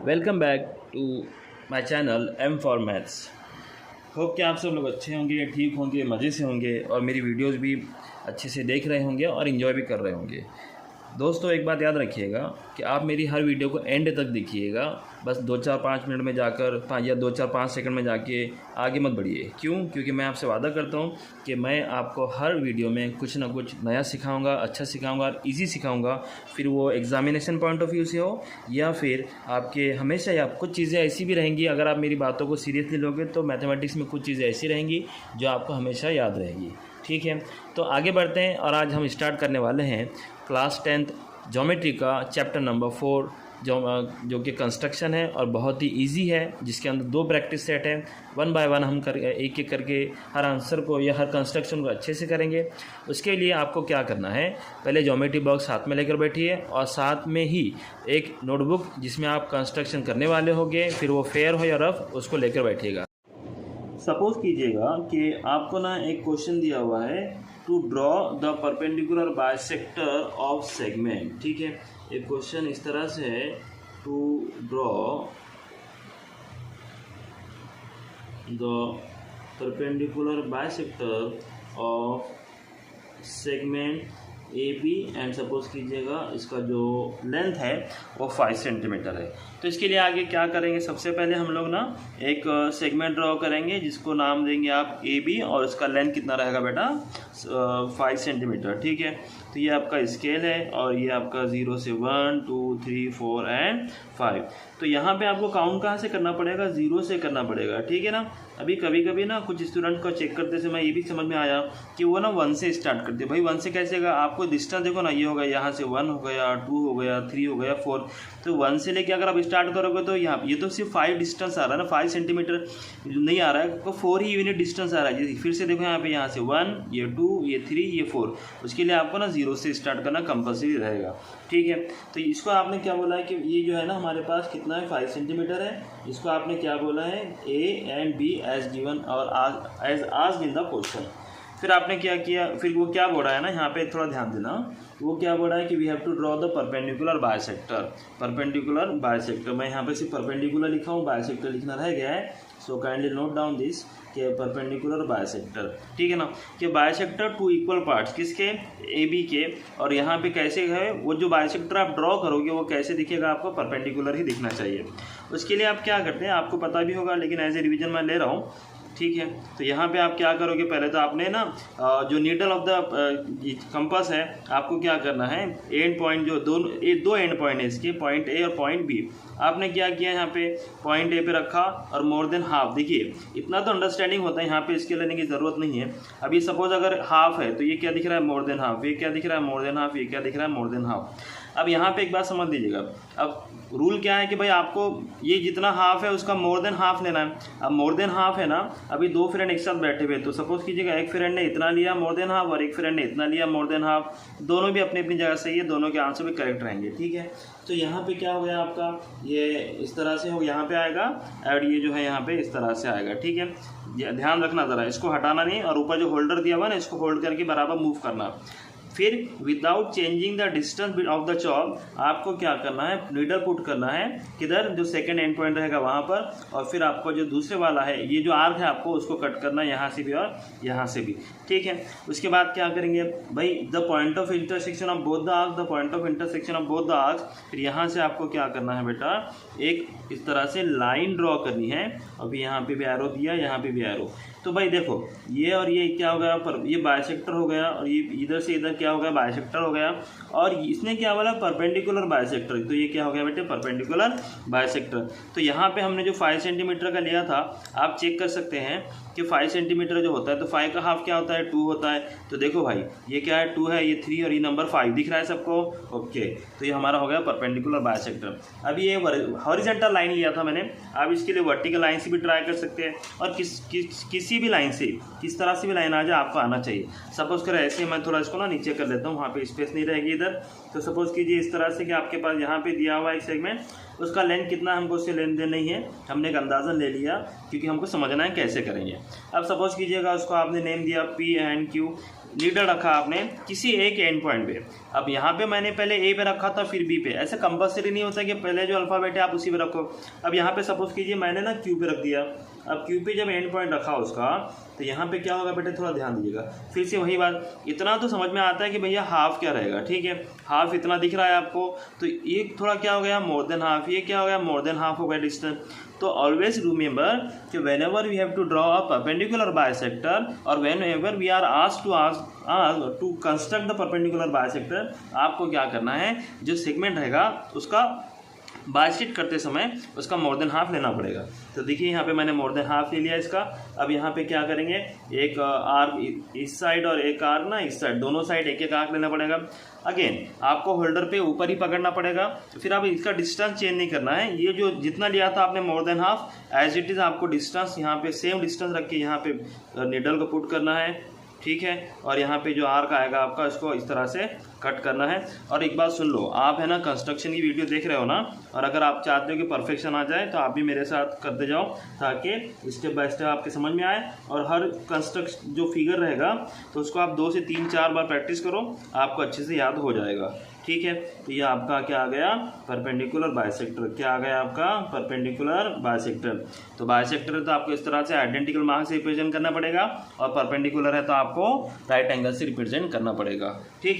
Welcome back to my channel M for maths. Hope कि आप सब लोग अच्छे होंगे, ठीक होंगे, मज़े से होंगे और मेरी वीडियोस भी अच्छे से देख रहे होंगे और इन्जॉय भी कर रहे होंगे। दोस्तों, एक बात याद रखिएगा कि आप मेरी हर वीडियो को एंड तक देखिएगा। बस 2-4-5 मिनट में जाकर या 2-4-5 सेकंड में जाके आगे मत बढ़िए। क्यों? क्योंकि मैं आपसे वादा करता हूँ कि मैं आपको हर वीडियो में कुछ ना कुछ नया सिखाऊंगा, अच्छा सिखाऊंगा और ईजी सिखाऊंगा। फिर वो एग्जामिनेशन पॉइंट ऑफ व्यू से हो या फिर आपके हमेशा या कुछ चीज़ें ऐसी भी रहेंगी, अगर आप मेरी बातों को सीरियसली लोगे तो मैथमेटिक्स में कुछ चीज़ें ऐसी रहेंगी जो आपको हमेशा याद रहेगी। ठीक है, तो आगे बढ़ते हैं और आज हम स्टार्ट करने वाले हैं क्लास 10th ज्योमेट्री का चैप्टर नंबर 4 जो कि कंस्ट्रक्शन है और बहुत ही इजी है, जिसके अंदर 2 प्रैक्टिस सेट है। 1 बाय 1 हम एक एक करके हर आंसर को या हर कंस्ट्रक्शन को अच्छे से करेंगे। उसके लिए आपको क्या करना है, पहले ज्योमेट्री बॉक्स हाथ में लेकर बैठिए और साथ में ही एक नोटबुक जिसमें आप कंस्ट्रक्शन करने वाले होंगे, फिर वो फेयर हो या रफ, उसको लेकर बैठिएगा। सपोज कीजिएगा कि आपको ना एक क्वेश्चन दिया हुआ है, to draw the perpendicular bisector of segment. ठीक है, एक क्वेश्चन इस तरह से है, to draw the perpendicular bisector of segment A B and suppose कीजिएगा इसका जो लेंथ है वो 5 सेंटीमीटर है। तो इसके लिए आगे क्या करेंगे, सबसे पहले हम लोग ना एक सेगमेंट ड्रॉ करेंगे जिसको नाम देंगे आप ए बी और उसका लेंथ कितना रहेगा बेटा 5 सेंटीमीटर। ठीक है, तो ये आपका स्केल है और ये आपका 0 से 1 2 3 4 एंड 5। तो यहाँ पे आपको काउंट कहाँ से करना पड़ेगा, 0 से करना पड़ेगा। ठीक है ना, अभी कभी कभी ना कुछ स्टूडेंट को चेक करते समय ये भी समझ में आया कि वो ना 1 से स्टार्ट करते। भाई 1 से कैसे होगा, आपको डिस्टेंस देखो ना, ये होगा यहाँ से 1 हो गया, 2 हो गया, 3 हो गया, 4। तो 1 से लेके अगर आप स्टार्ट करोगे तो यहाँ ये तो सिर्फ 5 डिस्टेंस आ रहा है ना, 5 सेंटीमीटर नहीं आ रहा है, तो 4 ही यूनिट डिस्टेंस आ रहा है। फिर से देखो यहाँ से 1, ये 2, ये 3, ये 4। उसके लिए आपको ना 0 से स्टार्ट करना कंपल्सरी रहेगा। ठीक है, तो इसको आपने क्या बोला है कि ये जो है ना हमारे पास कितना है 5 सेंटीमीटर है। इसको आपने क्या बोला है, A and B as given और as asked in the question. फिर आपने क्या किया, फिर वो क्या बोल रहा है ना, यहाँ पे थोड़ा ध्यान देना, वो क्या बोल रहा है कि we have to draw the perpendicular bisector. Perpendicular bisector, मैं यहाँ पे सिर्फ परपेंडिकुलर लिखा हूँ, बाइसेक्टर लिखना रह गया है। So kindly note down this के परपेंडिकुलर बाइसेक्टर। ठीक है ना, कि बाइसेक्टर 2 इक्वल पार्ट्स किसके, ए बी के। और यहाँ पे कैसे है, वो जो बाइसेक्टर आप ड्रॉ करोगे वो कैसे दिखेगा, आपको परपेंडिकुलर ही दिखना चाहिए। उसके लिए आप क्या करते हैं, आपको पता भी होगा लेकिन एज ए रिविजन मैं ले रहा हूँ। ठीक है, तो यहाँ पे आप क्या करोगे, पहले तो आपने ना जो नीडल ऑफ द कंपास है, आपको क्या करना है, एंड पॉइंट जो दो एंड पॉइंट है इसके, पॉइंट ए और पॉइंट बी। आपने क्या किया, यहाँ पे पॉइंट ए पे रखा और मोर देन हाफ। देखिए इतना तो अंडरस्टैंडिंग होता है, यहाँ पे इसके लेने की ज़रूरत नहीं है। अभी सपोज अगर हाफ है तो ये क्या दिख रहा है, मोर देन हाफ। ये क्या दिख रहा है, मोर देन हाफ। ये क्या दिख रहा है, मोर देन हाफ। अब यहाँ पे एक बात समझ लीजिएगा, अब रूल क्या है कि भाई आपको ये जितना हाफ है उसका मोर देन हाफ लेना है। अब मोर देन हाफ है ना, अभी 2 फ्रेंड एक साथ बैठे हुए, तो सपोज कीजिएगा एक फ्रेंड ने इतना लिया मोर देन हाफ और एक फ्रेंड ने इतना लिया मोर देन हाफ। दोनों भी अपनी अपनी जगह सही है, दोनों के आंसर भी करेक्ट रहेंगे। ठीक है, तो यहाँ पे क्या हो गया आपका, ये इस तरह से हो, यहाँ पे आएगा और ये जो है यहाँ पे इस तरह से आएगा। ठीक है, ध्यान रखना ज़रा, इसको हटाना नहीं और ऊपर जो होल्डर दिया हुआ ना इसको होल्ड करके बराबर मूव करना। फिर without changing the distance of the chalk आपको क्या करना है, नीडल पुट करना है किधर, जो सेकंड एंड पॉइंट रहेगा वहाँ पर। और फिर आपको जो दूसरे वाला है, ये जो आर्क है आपको उसको कट करना है यहाँ से भी और यहाँ से भी। ठीक है, उसके बाद क्या करेंगे भाई, the point of intersection of both the arc, the point of intersection of both the arc. फिर यहाँ से आपको क्या करना है बेटा, एक इस तरह से लाइन ड्रॉ करनी है। अभी यहाँ पे भी एरो दिया, यहाँ पे भी एरो। तो भाई देखो ये और ये क्या हो गया, पर ये बाइसेक्टर हो गया और ये इधर से इधर क्या हो गया, बाइसेक्टर हो गया। और इसने क्या बोला, परपेंडिकुलर बाइसेक्टर। तो ये क्या हो गया बेटे, परपेंडिकुलर बाइसेक्टर। तो यहाँ पे हमने जो 5 सेंटीमीटर का लिया था, आप चेक कर सकते हैं कि 5 सेंटीमीटर जो होता है तो 5 का हाफ क्या होता है, 2 होता है। तो देखो भाई ये क्या है, 2 है, ये 3 और ये नंबर 5 दिख रहा है सबको। ओके, तो ये हमारा हो गया परपेंडिकुलर बाइसेक्टर। अभी ये हॉरिजॉन्टल लाइन लिया था मैंने, आप इसके लिए वर्टिकल लाइन से भी ट्राई कर सकते हैं और किसी भी लाइन से, किस तरह से भी लाइन आ जाए आपको आना चाहिए। सपोज करें ऐसे, मैं थोड़ा इसको ना नीचे कर लेता हूँ, वहाँ पे स्पेस नहीं रहेगी इधर। तो सपोज कीजिए इस तरह से कि आपके पास यहाँ पे दिया हुआ एक सेगमेंट, उसका लेंथ कितना हमको उससे लेन देन नहीं है, हमने एक अंदाज़ा ले लिया क्योंकि हमको समझना है कैसे करेंगे। अब सपोज कीजिएगा उसको आपने नेम दिया पी एंड क्यू। नीडल रखा आपने किसी एक एंड पॉइंट पे। अब यहाँ पे मैंने पहले ए पे रखा था फिर बी पे, ऐसे कंपल्सरी नहीं होता कि पहले जो अल्फ़ाबेट है आप उसी पे रखो। अब यहाँ पे सपोज कीजिए मैंने ना क्यू पे रख दिया। अब क्यू पे जब एंड पॉइंट रखा उसका, तो यहाँ पे क्या होगा बेटे, थोड़ा ध्यान दीजिएगा। फिर से वही बात, इतना तो समझ में आता है कि भैया हाफ क्या रहेगा, ठीक है, हाफ इतना दिख रहा है आपको, तो ये थोड़ा क्या हो गया, मोर देन हाफ, ये क्या हो गया, मोर देन हाफ हो गया डिस्टेंस। तो ऑलवेज रिमेंबर कि whenever we have to draw a perpendicular bisector और whenever we are asked to construct the perpendicular bisector, आपको क्या करना है, जो सेगमेंट रहेगा उसका बाइसेक्ट करते समय उसका मोर देन हाफ लेना पड़ेगा। तो देखिए यहाँ पे मैंने मोर देन हाफ ले लिया इसका। अब यहाँ पे क्या करेंगे, एक आर्क इस साइड और एक आर्क ना इस साइड, दोनों साइड एक एक आर्क लेना पड़ेगा। अगेन आपको होल्डर पे ऊपर ही पकड़ना पड़ेगा, फिर आप इसका डिस्टेंस चेंज नहीं करना है। ये जो जितना लिया था आपने more than half, as it is आपको डिस्टेंस यहाँ पे सेम डिस्टेंस रख के यहाँ पे नीडल को पुट करना है, ठीक है। और यहाँ पे जो आर्क आएगा आपका, इसको इस तरह से कट करना है। और एक बात सुन लो, आप है ना कंस्ट्रक्शन की वीडियो देख रहे हो ना, और अगर आप चाहते हो कि परफेक्शन आ जाए तो आप भी मेरे साथ करते जाओ, ताकि स्टेप बाय स्टेप आपके समझ में आए। और हर कंस्ट्रक्शन जो फिगर रहेगा तो उसको आप 2 से 3-4 बार प्रैक्टिस करो, आपको अच्छे से याद हो जाएगा, ठीक है। तो ये आपका क्या आ गया, परपेंडिकुलर बाइसेक्टर। क्या आ गया आपका, परपेंडिकुलर बाइसेक्टर। तो बाइसेक्टर है तो आपको इस तरह से आइडेंटिकल मार्क से रिप्रेजेंट करना पड़ेगा, और परपेंडिकुलर है तो आपको राइट एंगल से रिप्रेजेंट करना पड़ेगा, ठीक है।